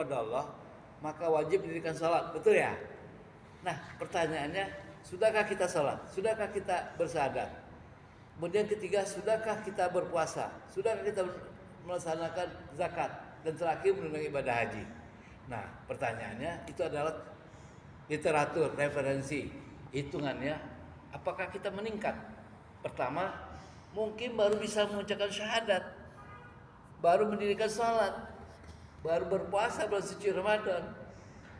kepada Allah, maka wajib mendirikan sholat, betul ya? Nah, pertanyaannya, sudahkah kita sholat? Sudahkah kita bersyahadat? Kemudian ketiga, sudahkah kita berpuasa? Sudahkah kita melaksanakan zakat? Dan terakhir menunaikan ibadah haji. Nah, pertanyaannya itu adalah literatur, referensi, hitungannya, apakah kita meningkat? Pertama, mungkin baru bisa mengucapkan syahadat, baru mendirikan sholat, baru berpuasa bulan suci Ramadan,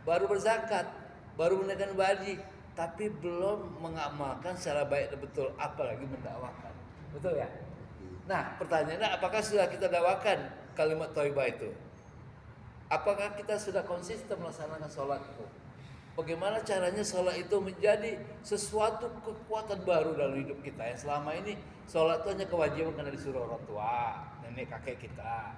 baru berzakat, baru menunaikan haji, tapi belum mengamalkan secara baik dan betul, apalagi mendakwakan. Betul ya? Nah, pertanyaannya, apakah sudah kita dakwakan kalimat thayyibah itu? Apakah kita sudah konsisten melaksanakan sholat itu? Bagaimana caranya sholat itu menjadi sesuatu kekuatan baru dalam hidup kita? Yang selama ini sholat itu hanya kewajiban karena disuruh orang tua, nenek kakek kita,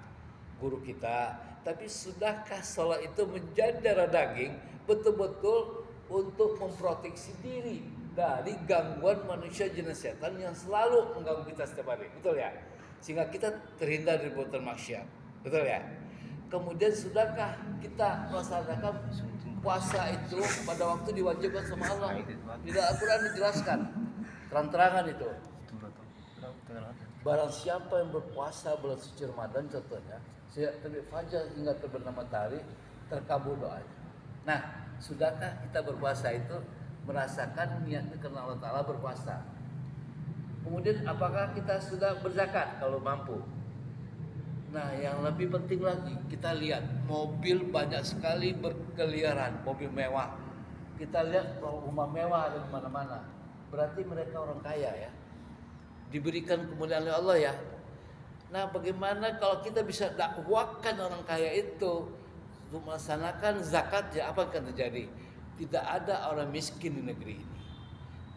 guru kita. Tapi sudahkah sholat itu menjadi darah daging betul-betul untuk memproteksi diri dari gangguan manusia jenis setan yang selalu mengganggu kita setiap hari? Betul ya? Sehingga kita terhindar dari perbuatan maksiat. Betul ya? Kemudian sudahkah kita melaksanakan puasa itu pada waktu diwajibkan sama Allah? Di dalam Al-Quran dijelaskan terang-terangan itu. Barang siapa yang berpuasa bulan suci Ramadan contohnya, sejak terbit fajar hingga terbenam matahari, terkabul doanya. Nah, sudahkah kita berpuasa itu merasakan niatnya karena Allah Ta'ala berpuasa? Kemudian apakah kita sudah berzakat kalau mampu? Nah, yang lebih penting lagi, kita lihat mobil banyak sekali berkeliaran, mobil mewah. Kita lihat rumah mewah ada di mana-mana. Berarti mereka orang kaya ya. Diberikan kemuliaan oleh Allah ya. Nah, bagaimana kalau kita bisa dakwakan orang kaya itu untuk melaksanakan zakat, ya apa akan terjadi? Tidak ada orang miskin di negeri ini.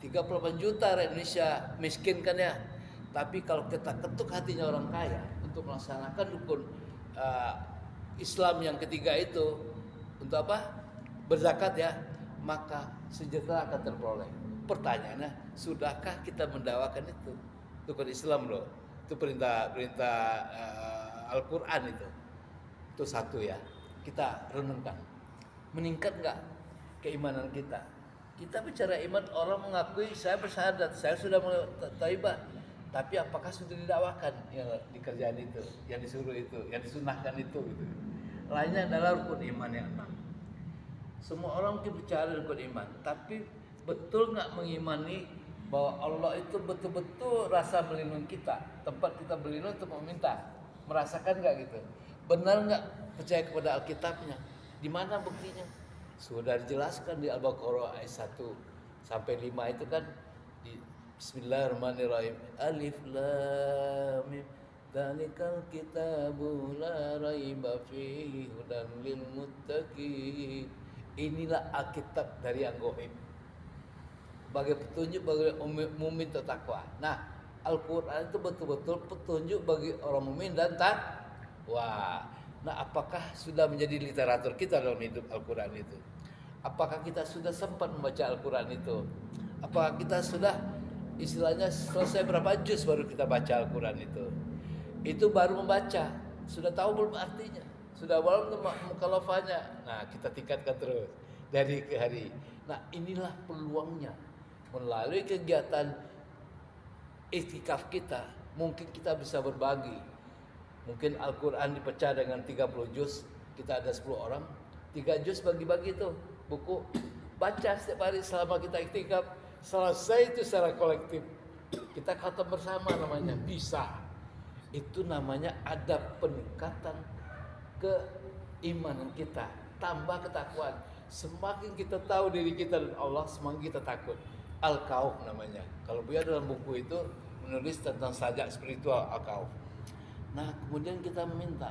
38 juta rakyat Indonesia miskin kan ya. Tapi kalau kita ketuk hatinya orang kaya untuk melaksanakan rukun Islam yang ketiga itu, untuk apa? Berzakat ya, maka sejahtera akan terperoleh. Pertanyaannya, sudahkah kita mendakwakan itu? Rukun Islam loh, itu perintah Al-Quran itu. Itu satu ya, kita renungkan. Meningkat nggak keimanan kita? Kita bicara iman, orang mengakui saya bersyahadat, saya sudah thayyibah. Tapi apakah sudah didakwakan yang dikerjaan itu, yang disuruh itu, yang disunahkan itu gitu. Lainnya adalah rukun iman yang 6. Semua orang mungkin bicara rukun iman, tapi betul nggak mengimani bahwa Allah itu betul-betul rasa melindungi kita, tempat kita berlindung untuk meminta, merasakan nggak gitu? Benar nggak percaya kepada Alkitabnya? Di mana buktinya? Sudah dijelaskan di Al-Baqarah ayat 1 sampai 5 itu kan. Bismillahirrahmanirrahim. Alif lam mim. Dzalikal kitabu la raiba fihi hudan lil muttaqin. Inilah Alkitab dari yang gaib, sebagai petunjuk bagi mukmin takwa. Nah, Al-Quran itu betul-betul petunjuk bagi orang mukmin dan takwa. Nah, apakah sudah menjadi literatur kita dalam hidup Al-Quran itu? Apakah kita sudah sempat membaca Al-Quran itu? Apakah kita sudah istilahnya selesai berapa juz baru kita baca Al-Quran itu? Itu baru membaca, sudah tahu belum artinya? Sudah belum mukhalafahnya? Nah, kita tingkatkan terus dari ke hari. Nah, inilah peluangnya. Melalui kegiatan iktikaf kita, mungkin kita bisa berbagi. Mungkin Al-Quran dipecah dengan 30 juz, kita ada 10 orang, 3 juz bagi-bagi itu buku, baca setiap hari selama kita iktikaf. Selesai itu secara kolektif, kita khatam bersama, namanya bisa. Itu namanya ada peningkatan keimanan kita, tambah ketakwaan. Semakin kita tahu diri kita dan Allah, semakin kita takut. Al-Kauf namanya. Kalau Buya dalam buku itu menulis tentang sajak spiritual Al-Kauf. Nah, kemudian kita meminta